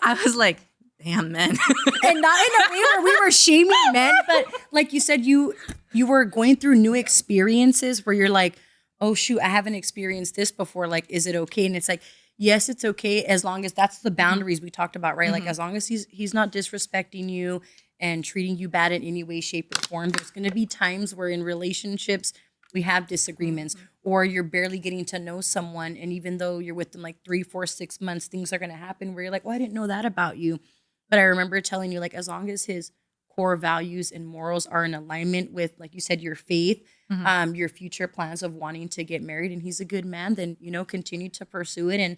Speaker 2: I was like, damn, men,
Speaker 1: and not in a way where we were shaming men, but like you said, you were going through new experiences where you're like, oh shoot, I haven't experienced this before. Like, is it okay? And it's like, yes, it's okay as long as that's the boundaries we talked about, right? Like as long as he's not disrespecting you and treating you bad in any way, shape, or form. There's going to be times where in relationships we have disagreements, or you're barely getting to know someone, and even though you're with them like 3, 4, 6 months, things are going to happen where you're like, oh, I didn't know that about you. But I remember telling you, like, as long as his core values and morals are in alignment with, like you said, your faith, your future plans of wanting to get married, and he's a good man, then, continue to pursue it and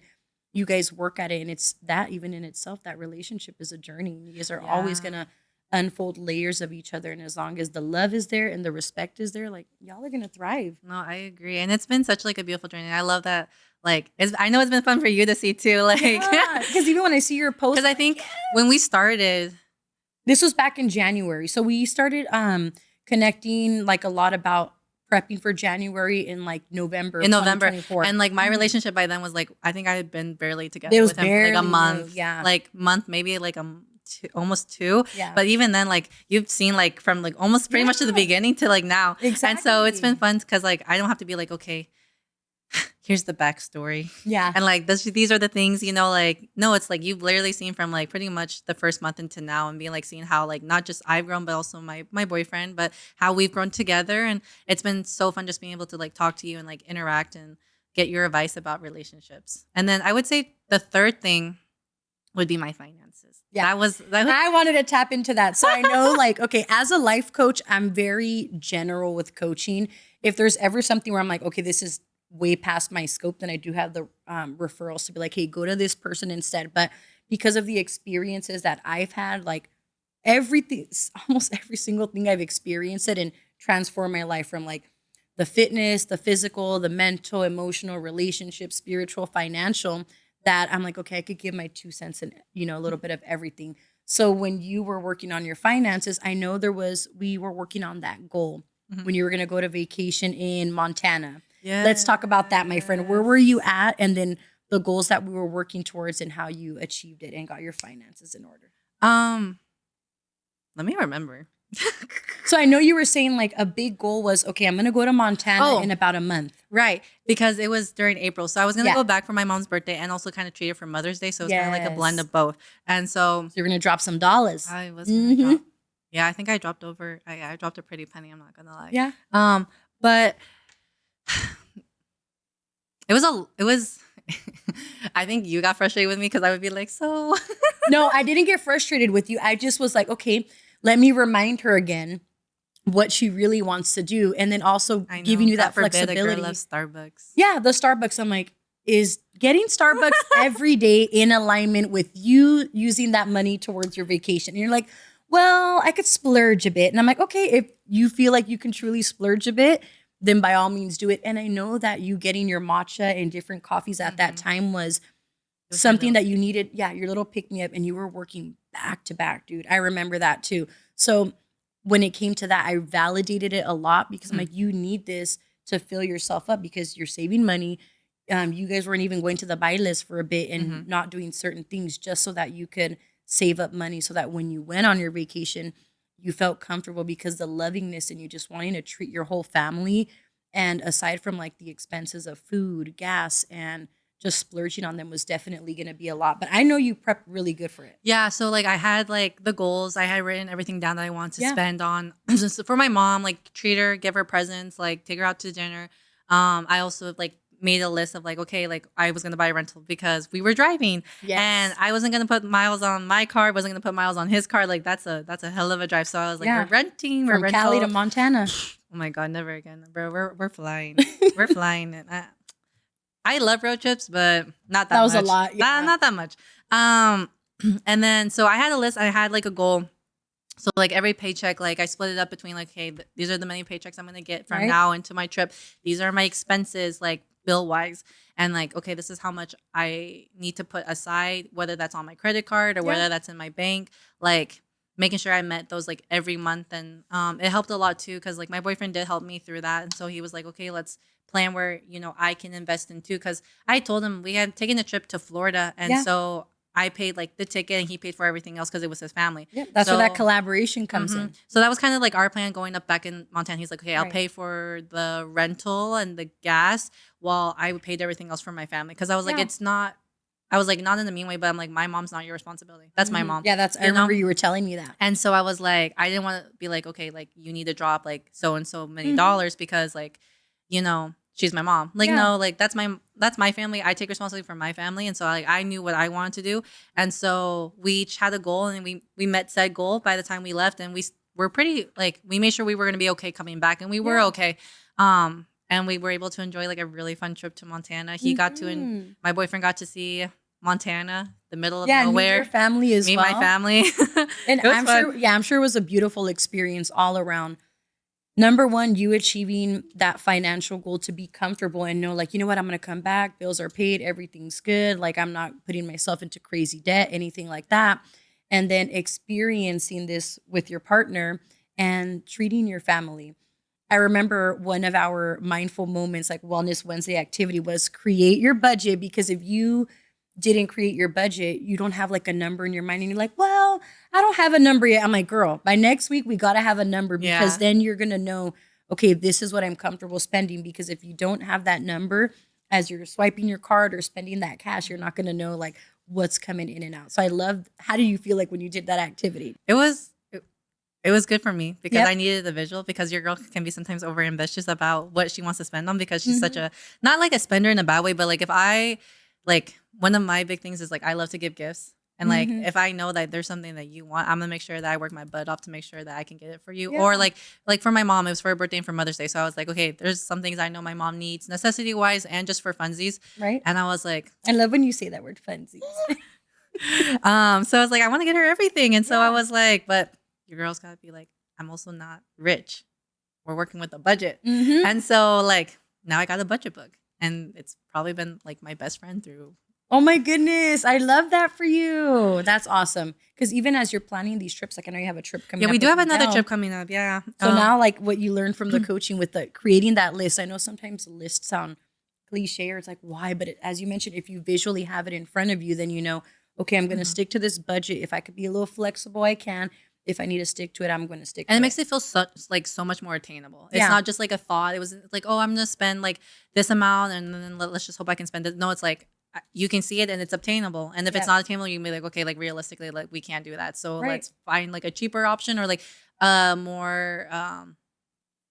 Speaker 1: you guys work at it. And it's that even in itself, that relationship is a journey. You guys are always going to unfold layers of each other. And as long as the love is there and the respect is there, like y'all are going to thrive.
Speaker 2: No, I agree. And it's been such like a beautiful journey. I love that. Like, I know it's been fun for you to see too. Like,
Speaker 1: because even when I see your post,
Speaker 2: because I think when we started,
Speaker 1: this was back in January. So we started connecting like a lot about prepping for January in like November.
Speaker 2: And like my relationship by then was like, I think I had been barely together with him for like a month. Maybe like almost 2.
Speaker 1: Yeah.
Speaker 2: But even then, like you've seen like from like almost pretty much to the beginning to like now.
Speaker 1: Exactly.
Speaker 2: And so it's been fun because like I don't have to be like, okay, here's the backstory.
Speaker 1: Yeah.
Speaker 2: And like these are the things, like, no, it's like you've literally seen from like pretty much the first month into now and being like seeing how like not just I've grown, but also my boyfriend, but how we've grown together. And it's been so fun just being able to like talk to you and like interact and get your advice about relationships. And then I would say the third thing would be my finances.
Speaker 1: Yeah.
Speaker 2: That was
Speaker 1: I wanted to tap into that. So I know like, okay, as a life coach, I'm very general with coaching. If there's ever something where I'm like, okay, this is way past my scope, then I do have the referrals to be like, hey, go to this person instead. But because of the experiences that I've had, like everything, almost every single thing I've experienced it and transformed my life from like the fitness, the physical, the mental, emotional, relationship, spiritual, financial, that I'm like, okay, I could give my 2 cents and, a little bit of everything. So when you were working on your finances, I know we were working on that goal when you were going to go to vacation in Montana. Yeah. Let's talk about that, my friend. Where were you at? And then the goals that we were working towards and how you achieved it and got your finances in order.
Speaker 2: Let me remember.
Speaker 1: So I know you were saying like a big goal was, okay, I'm going to go to Montana in about a month.
Speaker 2: Right. Because it was during April. So I was going to go back for my mom's birthday and also kind of treat her for Mother's Day. So it was kind of like a blend of both. And so
Speaker 1: you're going to drop some dollars.
Speaker 2: I was going to drop. Yeah, I think I dropped I dropped a pretty penny. I'm not going to lie.
Speaker 1: Yeah.
Speaker 2: But it was I think you got frustrated with me because I would be like, so.
Speaker 1: No, I didn't get frustrated with you. I just was like, okay, let me remind her again what she really wants to do. And then also giving you that flexibility.
Speaker 2: A girl loves Starbucks.
Speaker 1: Yeah, the Starbucks. I'm like, is getting Starbucks every day in alignment with you using that money towards your vacation? And you're like, well, I could splurge a bit. And I'm like, okay, if you feel like you can truly splurge a bit, then by all means do it. And I know that you getting your matcha and different coffees at that time was something that you needed. Yeah, your little pick me up, and you were working back to back, dude. I remember that too. So when it came to that, I validated it a lot because I'm like, you need this to fill yourself up because you're saving money. You guys weren't even going to the buy list for a bit and not doing certain things just so that you could save up money so that when you went on your vacation, you felt comfortable because the lovingness and you just wanting to treat your whole family. And aside from like the expenses of food, gas, and just splurging on them was definitely going to be a lot. But I know you prepped really good for it.
Speaker 2: Yeah. So like I had like the goals. I had written everything down that I wanted to spend on. So for my mom, like treat her, give her presents, like take her out to dinner. I also like made a list of like, okay, like I was going to buy a rental because we were driving and I wasn't going to put miles on my car. Wasn't going to put miles on his car. Like that's a hell of a drive. So I was like, we're renting. We're
Speaker 1: from Cali to Montana.
Speaker 2: Oh my God, never again, bro. We're flying. We're flying. And I love road trips, but not that much.
Speaker 1: That was a lot. Yeah.
Speaker 2: Not that much. Um, and then so I had a list. I had like a goal. So like every paycheck, like I split it up between like, hey, these are the many paychecks I'm gonna get from
Speaker 1: Right.
Speaker 2: now into my trip. These are my expenses, like bill wise, and like, okay, this is how much I need to put aside, whether that's on my credit card or
Speaker 1: Yeah.
Speaker 2: whether that's in my bank. Like making sure I met those like every month, and it helped a lot too because like my boyfriend did help me through that, and so he was like, okay, let's plan where I can invest in too because I told him we had taken a trip to Florida, and
Speaker 1: Yeah.
Speaker 2: so I paid like the ticket and he paid for everything else because it was his family.
Speaker 1: Yep. That's where that
Speaker 2: So
Speaker 1: collaboration comes
Speaker 2: mhm.
Speaker 1: in.
Speaker 2: So that was kind of like our plan going up back in Montana. He's like, okay, I'll
Speaker 1: Right.
Speaker 2: pay for the rental and the gas while I paid everything else for my family. Because I was like,
Speaker 1: Yeah.
Speaker 2: it's not, I was like, not in a mean way, but I'm like, my mom's not your responsibility. That's my mom.
Speaker 1: Yeah, I
Speaker 2: You know?
Speaker 1: remember you were telling me that.
Speaker 2: And so I was like, I didn't want to be like, okay, like you need to drop like so and so many
Speaker 1: Mhm.
Speaker 2: dollars because like, she's my mom. Like,
Speaker 1: Yeah.
Speaker 2: no, like that's my family. I take responsibility for my family. And so like I knew what I wanted to do. And so we each had a goal and we met said goal by the time we left, and we were pretty like we made sure we were gonna be okay coming back, and we were
Speaker 1: Yeah.
Speaker 2: okay. And we were able to enjoy like a really fun trip to Montana. He got to
Speaker 1: Mhm.
Speaker 2: my boyfriend got to see Montana, the middle of
Speaker 1: Yeah, and meet your
Speaker 2: nowhere.
Speaker 1: family as
Speaker 2: Me and
Speaker 1: well.
Speaker 2: my family.
Speaker 1: And
Speaker 2: It was
Speaker 1: I'm
Speaker 2: fun.
Speaker 1: sure, yeah, I'm sure it was a beautiful experience all around. Number one, you achieving that financial goal to be comfortable and know, like, you know what, I'm going to come back. Bills are paid. Everything's good. Like, I'm not putting myself into crazy debt, anything like that. And then experiencing this with your partner and treating your family. I remember one of our mindful moments, like Wellness Wednesday activity, was create your budget, because if you didn't create your budget, you don't have like a number in your mind and you're like, well, I don't have a number yet. I'm like, girl, by next week, we got to have a number, because
Speaker 2: Yeah.
Speaker 1: then you're going to know, okay, this is what I'm comfortable spending. Because if you don't have that number as you're swiping your card or spending that cash, you're not going to know like what's coming in and out. So I love, how do you feel like when you did that activity?
Speaker 2: It was good for me because
Speaker 1: Yep.
Speaker 2: I needed the visual, because your girl can be sometimes over ambitious about what she wants to spend on, because she's such
Speaker 1: Mhm.
Speaker 2: a, not like a spender in a bad way, but like if I like, one of my big things is like I love to give gifts. And like
Speaker 1: Mhm.
Speaker 2: if I know that there's something that you want, I'm gonna make sure that I work my butt off to make sure that I can get it for you.
Speaker 1: Yeah.
Speaker 2: Or like for my mom, it was for her birthday and for Mother's Day. So I was like, okay, there's some things I know my mom needs necessity wise and just for funsies.
Speaker 1: Right.
Speaker 2: And I was like,
Speaker 1: I love when you say that word, funsies.
Speaker 2: so I was like, I want to get her everything. And so I
Speaker 1: Yeah.
Speaker 2: was like, but your girl's gotta be like, I'm also not rich. We're working with a budget.
Speaker 1: Mhm.
Speaker 2: And so like now I got a budget book, and it's probably been like my best friend through.
Speaker 1: Oh my goodness. I love that for you. That's awesome. Because even as you're planning these trips, like I know you have a trip coming
Speaker 2: Yeah,
Speaker 1: up.
Speaker 2: we do
Speaker 1: with
Speaker 2: have another
Speaker 1: Miguel.
Speaker 2: trip coming up. Yeah.
Speaker 1: So now, like what you learned from the coaching with the creating that list, I know sometimes lists sound cliche or it's like, why? But as you mentioned, if you visually have it in front of you, then you know, okay, I'm going to
Speaker 2: Mhm.
Speaker 1: stick to this budget. If I could be a little flexible, I can. If I need to stick to it, I'm going to stick
Speaker 2: And
Speaker 1: to
Speaker 2: it
Speaker 1: it.
Speaker 2: makes it feel so much more attainable. It's
Speaker 1: Yeah.
Speaker 2: not just like a thought. It was like, oh, I'm gonna spend like this amount, and then let's just hope I can spend it. No, it's like you can see it and it's obtainable. And if it's
Speaker 1: Yeah.
Speaker 2: not attainable, you can be like, okay, like realistically, like we can't do that. So
Speaker 1: Right.
Speaker 2: let's find like a cheaper option, or like more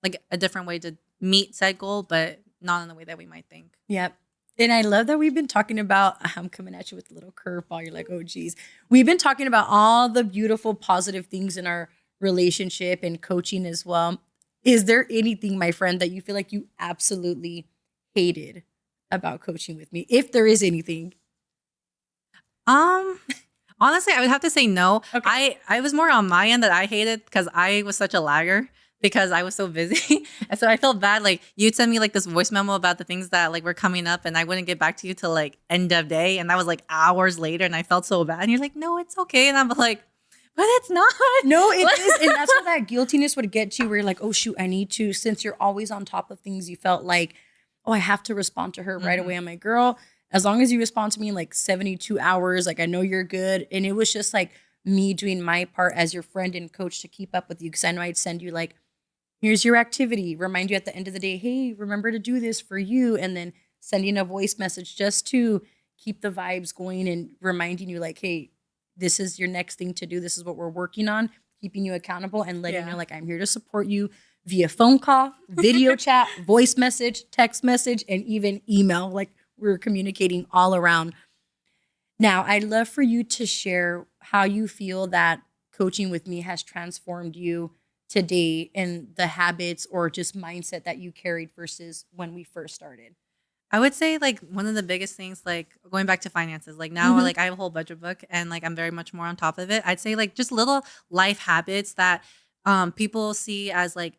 Speaker 2: like a different way to meet said goal, but not in the way that we might think.
Speaker 1: Yep. And I love that we've been talking about, I'm coming at you with a little curveball. You're like, oh, geez. We've been talking about all the beautiful, positive things in our relationship and coaching as well. Is there anything, my friend, that you feel like you absolutely hated about coaching with me? If there is anything.
Speaker 2: Um, honestly, I would have to say no.
Speaker 1: Okay.
Speaker 2: I was more on my end that I hated because I was such a lagger because I was so busy. And so I felt bad. Like you'd send me like this voice memo about the things that like were coming up, and I wouldn't get back to you till like end of day. And that was like hours later, and I felt so bad. And you're like, no, it's okay. And I'm like, but it's not.
Speaker 1: No, it is. And that's where that guiltiness would get you, where you're like, oh, shoot, I need to. Since you're always on top of things, you felt like, oh, I have to respond to her right
Speaker 2: Mhm.
Speaker 1: away. I'm like, girl, as long as you respond to me in like 72 hours, like I know you're good. And it was just like me doing my part as your friend and coach to keep up with you. Cause I know I'd send you like, here's your activity, remind you at the end of the day, hey, remember to do this for you. And then sending a voice message just to keep the vibes going and reminding you like, hey, this is your next thing to do. This is what we're working on, keeping you accountable and letting you
Speaker 2: Yeah.
Speaker 1: know, like, I'm here to support you via phone call, video chat, voice message, text message, and even email. Like we're communicating all around. Now, I'd love for you to share how you feel that coaching with me has transformed you today and the habits or just mindset that you carried versus when we first started.
Speaker 2: I would say like one of the biggest things, like going back to finances, like now,
Speaker 1: Mhm.
Speaker 2: like I have a whole budget book and like I'm very much more on top of it. I'd say like just little life habits that people see as like,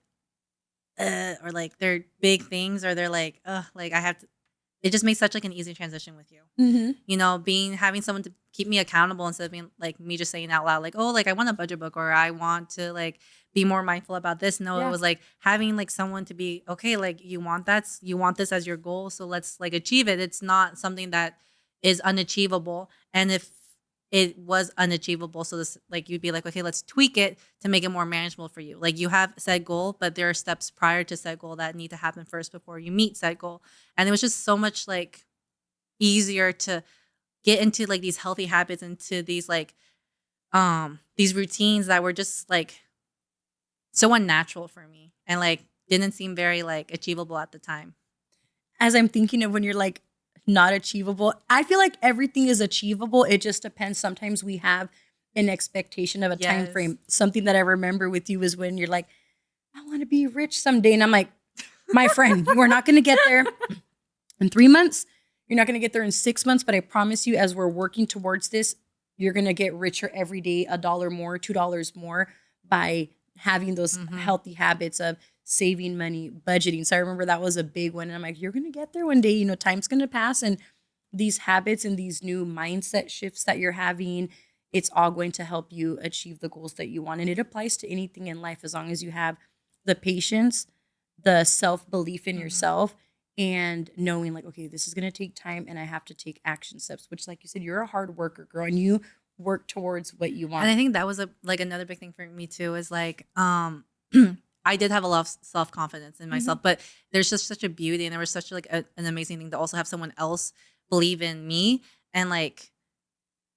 Speaker 2: or like they're big things, or they're like I have to, it just makes such like an easy transition with you.
Speaker 1: Mhm.
Speaker 2: You know, being having someone to keep me accountable instead of being like me just saying out loud, like, oh, like I want a budget book or I want to like be more mindful about this. No, it
Speaker 1: Yeah.
Speaker 2: was like having like someone to be okay, like you want that, you want this as your goal. So let's like achieve it. It's not something that is unachievable. And if it was unachievable, so this like you'd be like, okay, let's tweak it to make it more manageable for you. Like you have said goal, but there are steps prior to said goal that need to happen first before you meet said goal. And it was just so much like easier to get into like these healthy habits, into these routines that were just like so unnatural for me and like didn't seem very like achievable at the time.
Speaker 1: As I'm thinking of when you're like not achievable, I feel like everything is achievable. It just depends. Sometimes we have an expectation of a time
Speaker 2: Yes.
Speaker 1: frame. Something that I remember with you is when you're like, I want to be rich someday. And I'm like, my friend, you are not going to get there in 3 months. You're not going to get there in 6 months. But I promise you, as we're working towards this, you're going to get richer every day, $1 more, $2 more by having those
Speaker 2: Mm-hmm.
Speaker 1: healthy habits of saving money, budgeting. So I remember that was a big one. And I'm like, you're going to get there one day. You know, time's going to pass. And these habits and these new mindset shifts that you're having, it's all going to help you achieve the goals that you want. And it applies to anything in life as long as you have the patience, the self belief in
Speaker 2: Mm-hmm.
Speaker 1: yourself, and knowing like, okay, this is going to take time and I have to take action steps, which, like you said, you're a hard worker, girl, and you work towards what you
Speaker 2: And
Speaker 1: want.
Speaker 2: I think that was a like another big thing for me too, is like I did have a lot of self confidence in
Speaker 1: Mhm.
Speaker 2: myself, but there's just such a beauty, and there was such like an amazing thing to also have someone else believe in me and like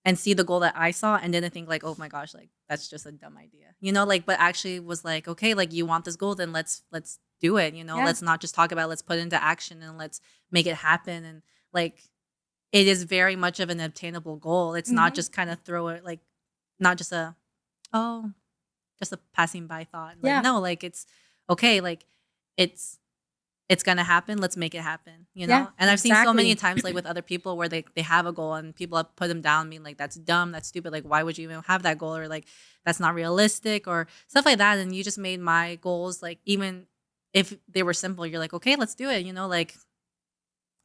Speaker 2: and see the goal that I saw and didn't think like, oh my gosh, like that's just a dumb idea. You know, like but actually was like, okay, like you want this goal, then let's do it, you know.
Speaker 1: Yeah.
Speaker 2: Let's not just talk about it, let's put it into action and let's make it happen. And like it is very much of an obtainable goal. It's not
Speaker 1: Mhm.
Speaker 2: just kind of throw it like not just a oh, just a passing by thought. Like
Speaker 1: Yeah.
Speaker 2: no, like it's okay, like it's it's gonna happen. Let's make it happen, you
Speaker 1: Yeah.
Speaker 2: know? And I've seen so many
Speaker 1: Exactly.
Speaker 2: times like with other people where they have a goal and people have put them down, being like, that's dumb, that's stupid. Like, why would you even have that goal? Or like that's not realistic or stuff like that. And you just made my goals like even if they were simple, you're like, okay, let's do it. You know, like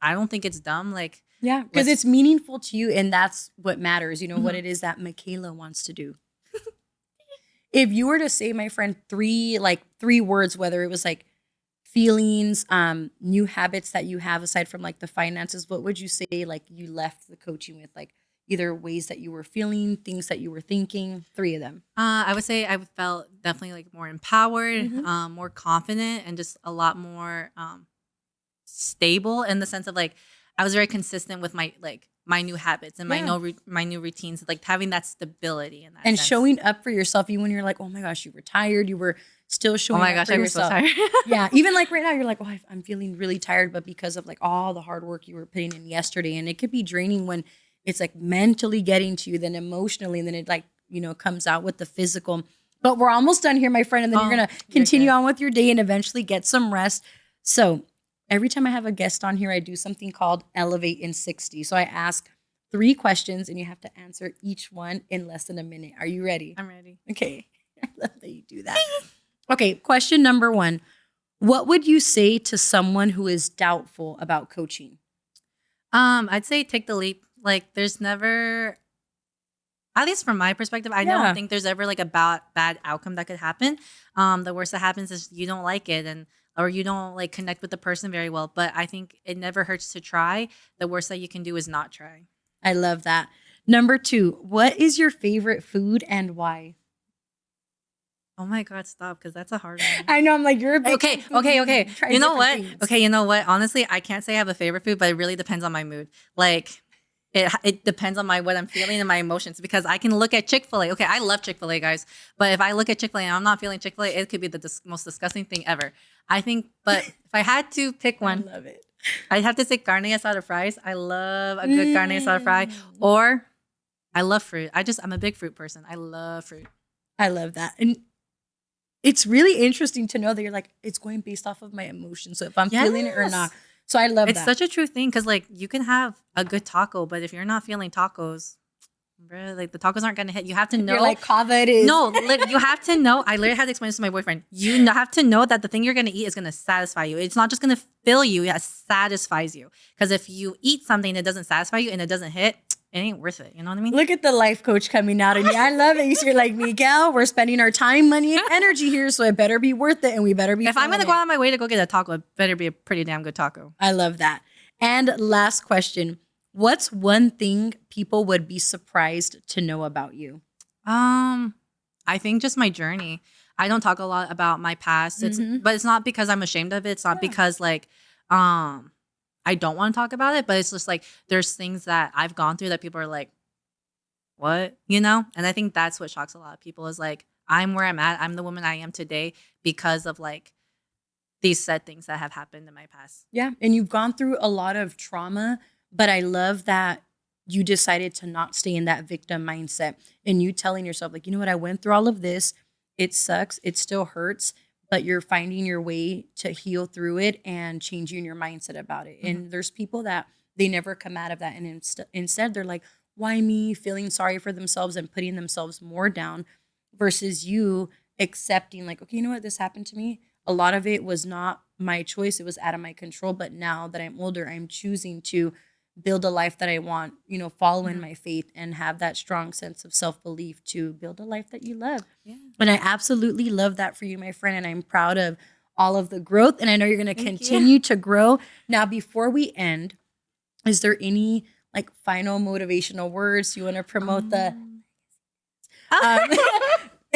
Speaker 2: I don't think it's dumb. Like
Speaker 1: Yeah. Because
Speaker 2: let's
Speaker 1: it's meaningful to you and that's what matters. You know, what
Speaker 2: Mhm.
Speaker 1: it is that Michaila wants to do. If you were to say, my friend, three words, whether it was like feelings, new habits that you have aside from like the finances, what would you say like you left the coaching with? Like either ways that you were feeling, things that you were thinking, three of them.
Speaker 2: I would say I felt definitely like more empowered,
Speaker 1: Mm-hmm.
Speaker 2: more confident, and just a lot more stable in the sense of like I was very consistent with my like my new habits and my
Speaker 1: Yeah.
Speaker 2: my new routines, like having that stability in that
Speaker 1: And
Speaker 2: sense.
Speaker 1: showing up for yourself, even when you're like, oh my gosh, you were tired, you were still
Speaker 2: Oh
Speaker 1: showing
Speaker 2: my
Speaker 1: up
Speaker 2: gosh,
Speaker 1: for
Speaker 2: I was so
Speaker 1: yourself.
Speaker 2: tired.
Speaker 1: Yeah, even like right now, you're like, oh, I'm feeling really tired, but because of like all the hard work you were putting in yesterday, and it could be draining when it's like mentally getting to you, then emotionally, and then it like, you know, comes out with the physical. But we're almost done here, my friend, and then you're
Speaker 2: Oh,
Speaker 1: gonna
Speaker 2: you're
Speaker 1: continue
Speaker 2: good.
Speaker 1: on with your day and eventually get some rest. So every time I have a guest on here, I do something called Elevate in 60. So I ask three questions, and you have to answer each one in less than a minute. Are you ready?
Speaker 2: I'm ready.
Speaker 1: Okay. I love that you do that. Okay, question number one. What would you say to someone who is doubtful about coaching?
Speaker 2: I'd say take the leap. Like there's never, at least from my perspective, I don't
Speaker 1: Yeah.
Speaker 2: think there's ever like a bad outcome that could happen. The worst that happens is you don't like it and or you don't like connect with the person very well. But I think it never hurts to try. The worst that you can do is not try.
Speaker 1: I love that. Number two, what is your favorite food and why?
Speaker 2: Oh my God, stop, because that's a hard one.
Speaker 1: I know I'm like, you're a big
Speaker 2: Okay,
Speaker 1: foodie,
Speaker 2: okay.
Speaker 1: try
Speaker 2: You know
Speaker 1: different
Speaker 2: what?
Speaker 1: things.
Speaker 2: Okay, you know what? Honestly, I can't say I have a favorite food, but it really depends on my mood. Like, it depends on my what I'm feeling and my emotions because I can look at Chick-fil-A. Okay, I love Chick-fil-A, guys. But if I look at Chick-fil-A and I'm not feeling Chick-fil-A, it could be the most disgusting thing ever. I think, but if I had to pick
Speaker 1: I
Speaker 2: one,
Speaker 1: love it.
Speaker 2: I'd have to say carne asada fries. I love a good carne asada fry.
Speaker 1: Mm.
Speaker 2: Or I love fruit. I'm a big fruit person. I love fruit.
Speaker 1: I love that. And it's really interesting to know that you're like, it's going based off of my emotions. So if I'm feeling it or not.
Speaker 2: Yes.
Speaker 1: So I love
Speaker 2: It's
Speaker 1: that.
Speaker 2: such a true thing because like you can have a good taco, but if you're not feeling tacos, bro, like the tacos aren't gonna hit. You have to
Speaker 1: You're
Speaker 2: know.
Speaker 1: like, kava it is.
Speaker 2: No, you have to know. I literally had to explain this to my boyfriend. Have to know that the thing you're gonna eat is gonna satisfy you. It's not just gonna fill you; it satisfies you. Because if you eat something that doesn't satisfy you and it doesn't hit, it ain't worth it. You know what I mean?
Speaker 1: Look at the life coach coming out of me. I love it. You're like, Miguel, we're spending our time, money, and energy here, so it better be worth it, and we better be.
Speaker 2: If I'm gonna
Speaker 1: feeling
Speaker 2: go
Speaker 1: it.
Speaker 2: out of my way to go get a taco, it better be a pretty damn good taco.
Speaker 1: I love that. And last question. What's one thing people would be surprised to know about you?
Speaker 2: I think just my journey. I don't talk a lot about my past. But it's not because I'm ashamed of it. It's not because like I don't want to talk about it, but it's just like there's things that I've gone through that people are like, what? You know? And I think that's what shocks a lot of people is like, I'm where I'm at. I'm the woman I am today because of like these said things that have happened in my past.
Speaker 1: Yeah. And you've gone through a lot of trauma, but I love that you decided to not stay in that victim mindset and you telling yourself, like, you know what, I went through all of this. It sucks. It still hurts, but you're finding your way to heal through it and changing your mindset about it. And there's people that they never come out of that. And instead, they're like, why me? Feeling sorry for themselves and putting themselves more down versus you accepting, like, okay, you know what, this happened to me. A lot of it was not my choice. It was out of my control. But now that I'm older, I'm choosing to build a life that I want, you know, follow in my faith and have that strong sense of self-belief to build a life that you love.
Speaker 2: Yeah.
Speaker 1: And I absolutely love that for you, my friend. And I'm proud of all of the growth. And I know you're going to
Speaker 2: Thank
Speaker 1: continue to grow. Now, before we end, is there any like final motivational words you want to promote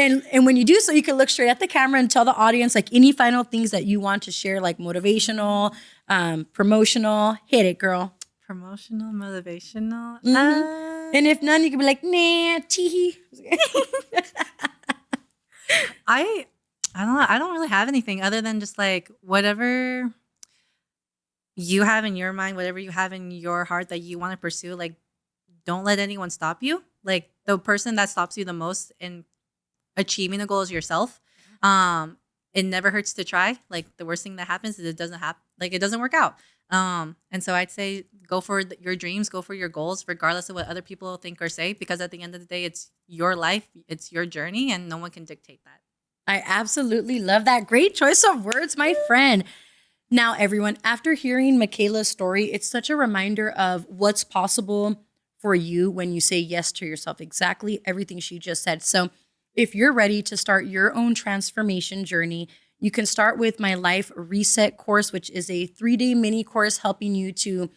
Speaker 1: and when you do so, you can look straight at the camera and tell the audience like any final things that you want to share, like motivational, promotional. Hit it, girl.
Speaker 2: Promotional, motivational.
Speaker 1: And if none, you can be like, nah, teehee.
Speaker 2: I don't know. I don't really have anything other than just like whatever you have in your mind, whatever you have in your heart that you want to pursue, like don't let anyone stop you. Like the person that stops you the most in achieving a goal is yourself. It never hurts to try. Like the worst thing that happens is it doesn't happen. Like it doesn't work out. And so I'd say go for your dreams, go for your goals, regardless of what other people think or say, because at the end of the day, it's your life, it's your journey, and no one can dictate that.
Speaker 1: I absolutely love that. Great choice of words, my friend. Now, everyone, after hearing Michaila's story, it's such a reminder of what's possible for you when you say yes to yourself. Exactly everything she just said. So if you're ready to start your own transformation journey, you can start with my Life Reset course, which is a 3-day mini course helping you to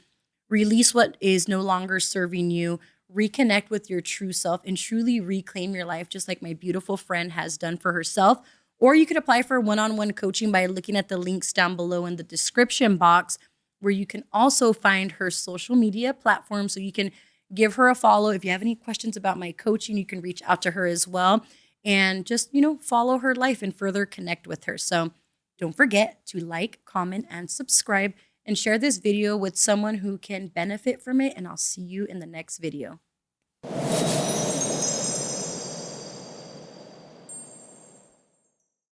Speaker 1: release what is no longer serving you, reconnect with your true self, and truly reclaim your life, just like my beautiful friend has done for herself. Or you could apply for one-on-one coaching by looking at the links down below in the description box, where you can also find her social media platform so you can give her a follow. If you have any questions about my coaching, you can reach out to her as well. And just, you know, follow her life and further connect with her. So don't forget to like, comment, and subscribe and share this video with someone who can benefit from it. And I'll see you in the next video.